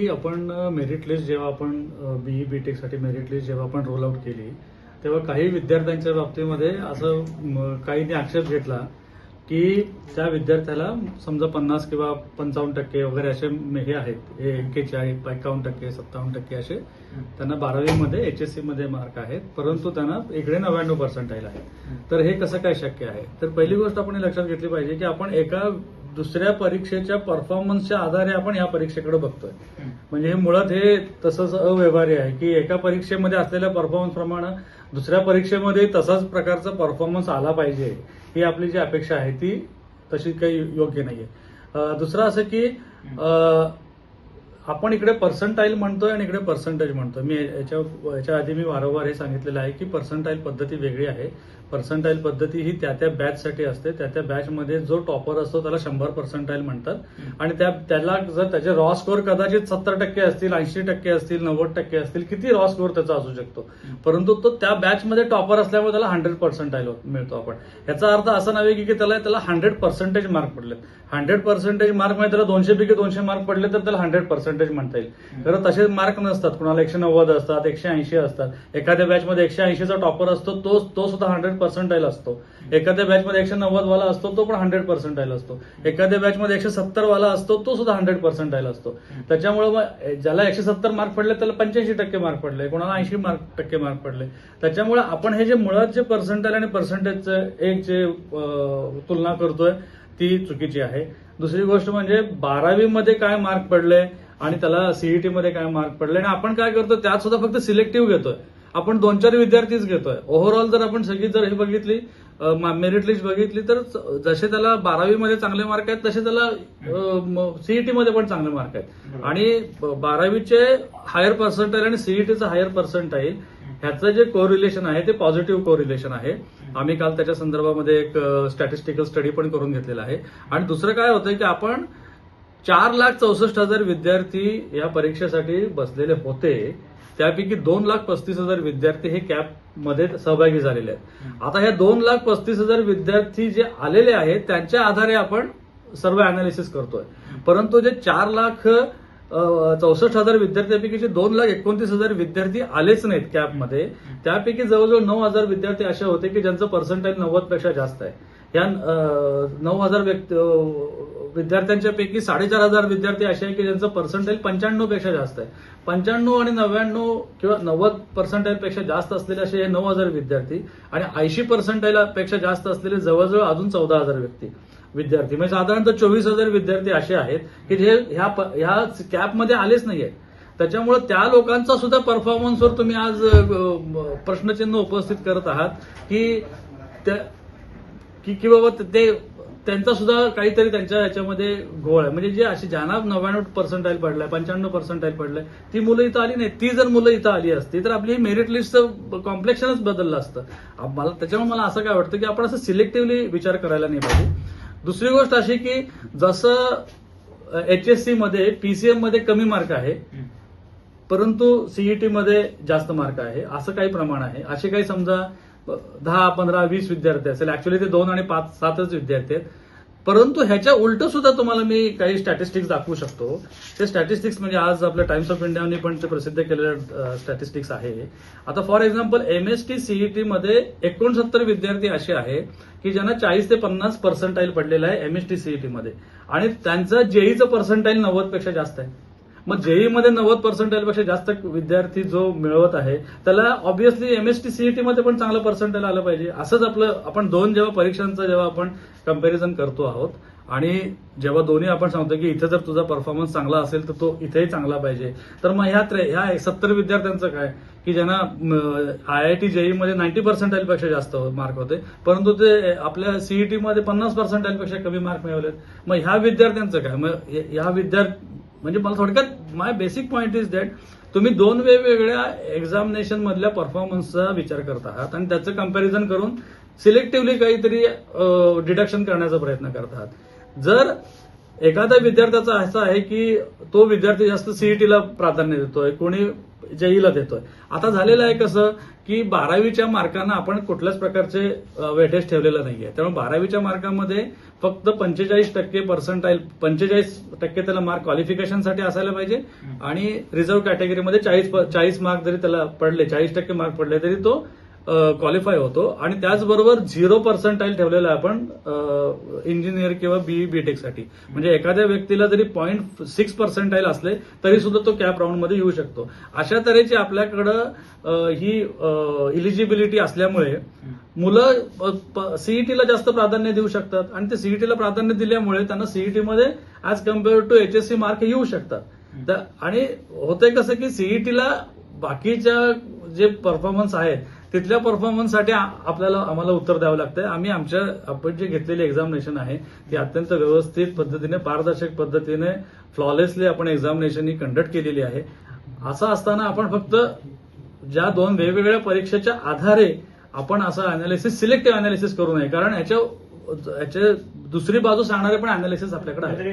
की आपण merit list जेव्हा आपण बीई बीटेकसाठी मेरिट लिस्ट जेव्हा आपण रोल आउट केली तेव्हा काही विद्यार्थ्यांच्या बाबतीमध्ये असं काहींनी आक्षेप घेतला की त्या विद्यार्थ्याला समजा 50 किंवा 55% वगैरे असे हे आहेत 51%, 57% असे त्यांना 12वीमध्ये HSC मध्ये मार्क आहेत, परंतु त्यांना इकडे 99% आहे. तर हे कसं काय शक्य आहे? तर पहिली गोष्ट आपण हे लक्षात घेतली पाहिजे की आपण एका दुसऱ्या परीक्षेच्या परफॉर्मन्सच्या आधारे आपण या परीक्षेकडे बघतोय. म्हणजे हे मुळात हे तसंच अव्यवहार्य आहे की एका परीक्षेमध्ये असलेल्या परफॉर्मन्स प्रमाणे दुसऱ्या परीक्षेमध्ये तसाच प्रकारचा परफॉर्मन्स आला पाहिजे ही आपली जी अपेक्षा आहे ती तशी काही योग्य नाहीये. दुसरं असं की आपण इकडे पर्सेंटाईल म्हणतोय आणि इकडे पर्सेंटेज म्हणतोय. मी याच्या आधी मी वारंवार हे सांगितलेलं आहे की पर्सेंटाईल पद्धती वेगळी आहे. पर्सेंटाईल पद्धती ही त्या बॅचसाठी असते. त्या बॅचमध्ये जो टॉपर असतो त्याला 100 पर्सेंटाईल म्हणतात आणि त्याला जर त्याचे रॉ स्कोअर कदाचित 70% असतील, 80% असतील, 90% असतील, किती रॉ स्कोअर त्याचा असू शकतो, परंतु तो त्या बॅचमध्ये टॉपर असल्यामुळे त्याला 100 पर्सेंटाईल मिळतो. आपण याचा अर्थ असा नव्हे की त्याला 100% मार्क पडले. 100% मार्क म्हणजे त्याला 200 पैकी 200 मार्क पडले तर त्याला 100% म्हणता येईल. खरं तसे मार्क नसतात. कुणाला 190 असतात, 180 असतात. एखाद्या बॅचमध्ये 180चा टॉपर असतो तो सुद्धा 100% असतो. एखाद्या बॅचमध्ये 190 वाला असतो तो पण 100% असतो. एखाद्या बॅचमध्ये 170 वाला असतो तो सुद्धा 100% असतो. त्याच्यामुळे ज्याला 170 मार्क पडले त्याला 85% मार्क पडले, कोणाला 80% मार्क पडले. त्याच्यामुळे आपण हे जे मुळात जे पर्सेंटाईल आणि पर्सेंटेजचं एक जे तुलना करतोय ती चुकीची आहे. दुसरी गोष्ट म्हणजे 12वीमध्ये काय मार्क पडले आणि त्याला सीईटी मध्ये काय मार्क पडले आणि आपण काय करतो त्यात सुद्धा फक्त सिलेक्टिव्ह घेतोय. आपण 2-4 विद्यार्थीच घेतोय. ओव्हरऑल जर आपण सगळी जर हे बघितली मेरिट लिस्ट बघितली तर जसे त्याला 12वीमध्ये चांगले मार्क आहेत तसे त्याला सीईटी मध्ये पण चांगले मार्क आहेत. आणि 12वीचे हायर पर्सेंटाईल आणि सीईटीचं हायर पर्सेंटाईल ह्याचं जे कोरिलेशन आहे ते पॉझिटिव्ह कोरिलेशन आहे. आम्ही काल त्याच्या संदर्भामध्ये एक स्टॅटिस्टिकल स्टडी पण करून घेतलेला आहे. आणि दुसरं काय होतंय की आपण 4,64,000 विद्यार्थी या परीक्षेसाठी बसलेले होते, त्यापैकी 2,35,000 विद्यार्थी हे कॅप मध्ये सहभागी झालेले आहेत. आता ह्या 2,35,000 विद्यार्थी जे आलेले आहेत त्यांच्या आधारे आपण सर्व अनालिसिस करतोय. परंतु जे 4,64,000 विद्यार्थ्यांपैकी 2,29,000 विद्यार्थी आलेच नाहीत कॅपमध्ये, त्यापैकी जवळजवळ 9,000 विद्यार्थी असे होते की ज्यांचं पर्सेंटाईल 90 पेक्षा जास्त आहे. या 9,000 विद्यार्थ्यांच्या पैकी 4,500 विद्यार्थी असे आहे की ज्यांचं पर्सेंटाईल 95 पेक्षा जास्त आहे. 95 आणि 99 किंवा 90% पेक्षा जास्त असलेले असे हे 9,000 विद्यार्थी आणि 80% पेक्षा जास्त असलेले जवळजवळ अजून 14,000 विद्यार्थी म्हणजे साधारणतः 24,000 विद्यार्थी असे आहेत की जे ह्या कॅपमध्ये आलेच नाहीयेत. त्याच्यामुळे त्या लोकांचा सुद्धा परफॉर्मन्सवर तुम्ही आज प्रश्नचिन्ह उपस्थित करत आहात की बाबा ते त्यांचा सुद्धा काहीतरी त्यांच्या ह्याच्यामध्ये घोळ आहे. म्हणजे जे अशी ज्यांना 99% पडलाय, 95% पडलाय ती मुलं इथं आली नाही. ती जर मुलं इथं आली असती तर आपली मेरिट लिस्टचं कॉम्प्लेक्शनच बदललं असतं. त्याच्यामुळे मला असं काय वाटतं की आपण असं सिलेक्टिव्हली विचार करायला नाही पाहिजे. दुसरी गोष्ट अशी की जसं HSC मध्ये PCM मध्ये कमी मार्क आहे परंतु सीईटी मध्ये जास्त मार्क आहे असं काही प्रमाण आहे. असे काही समजा 10, 15, 20 विद्यार्थी असेल, ऍक्च्युअली ते 2 आणि 5, 7च विद्यार्थी आहेत. परंतु ह्याच्या उलट सुद्धा तुम्हाला मी काही स्टॅटिस्टिक्स दाखवू शकतो. ते स्टॅटिस्टिक्स म्हणजे आज आपल्या टाइम्स ऑफ इंडियाने पण ते प्रसिद्ध केलेले स्टॅटिस्टिक्स आहे. आता फॉर एक्झाम्पल MST CET मध्ये 69 विद्यार्थी असे आहे की ज्यांना 40 ते 50 पर्सेंटाईल पडलेलं आहे MST CET मध्ये आणि त्यांचं जेईचं पर्सेंटाईल 90 पेक्षा जास्त आहे. मग जेई मध्ये 90% पेक्षा जास्त विद्यार्थी जो मिळवत आहे त्याला ऑब्व्हियसली MST CET मध्ये पण चांगलं पर्सेंटाईल आलं पाहिजे. असंच आपण जेव्हा परीक्षांचं जेव्हा आपण कम्पॅरिझन करतो आहोत आणि जेव्हा दोन्ही आपण सांगतो की इथे जर तुझा परफॉर्मन्स चांगला असेल तर तो इथेही चांगला पाहिजे, तर मग ह्या 70 विद्यार्थ्यांचं काय की ज्यांना IIT JEE मध्ये 90% पेक्षा जास्त मार्क होते परंतु ते आपल्या सीईटी मध्ये 50% पेक्षा कमी मार्क मिळवलेत. मग ह्या विद्यार्थ्यांचं काय? मग म्हणजे मला थोडक्यात माय बेसिक पॉइंट इज दॅट तुम्ही 2 वेगवेगळ्या एक्झामिनेशन मधल्या परफॉर्मन्सचा विचार करत आहात आणि त्याचं कम्पॅरिझन करून सिलेक्टिव्हली काहीतरी डिडक्शन करण्याचा प्रयत्न करत आहात. जर एखाद्या विद्यार्थ्याचा असं आहे की तो विद्यार्थी जास्त सीईटीला प्राधान्य देतोय, कोणी जेईला देतोय. आता झालेलं आहे कसं की 12वीच्या मार्कांना आपण कुठल्याच प्रकारचे वेटेज ठेवलेलं नाहीये. त्यामुळे 12वीच्या मार्कामध्ये फक्त 45% पर्सेंटाईल, 45% त्याला मार्क क्वालिफिकेशनसाठी असायला पाहिजे आणि रिझर्व्ह कॅटेगरीमध्ये 40 मार्क जरी त्याला पडले, 40% मार्क पडले तरी तो क्वालिफाय होतो. आणि त्याचबरोबर 0 पर्सेंटाईल ठेवलेलं आहे आपण इंजिनियर किंवा बीई बीटेक साठी. म्हणजे एखाद्या व्यक्तीला जरी 0.6 पर्सेंटाईल असले तरी सुद्धा तो कॅप राऊंडमध्ये येऊ शकतो. अशा तऱ्हेची आपल्याकडं ही इलिजिबिलिटी असल्यामुळे मुलं सीईटीला जास्त प्राधान्य देऊ शकतात आणि ते सीईटीला प्राधान्य दिल्यामुळे त्यांना सीईटीमध्ये as compare to HSC mark येऊ शकतात. आणि होतंय कसं की सीईटीला बाकीच्या जे परफॉर्मन्स आहेत तिथल्या परफॉर्मन्ससाठी आम्हाला उत्तर द्यावं लागतंय. आपण जे घेतलेली एक्झामिनेशन आहे ती अत्यंत व्यवस्थित पद्धतीने, पारदर्शक पद्धतीने, फ्लॉलेसली आपण एक्झामिनेशन ही कंडक्ट केलेली आहे. असं असताना आपण फक्त ज्या 2 वेगवेगळ्या परीक्षेच्या आधारे आपण असं अनालिसिस, सिलेक्टिव्ह अनालिसिस करू नये, कारण याच्या दुसरी बाजू सांगणारे पण अनालिसिस आपल्याकडे आहे.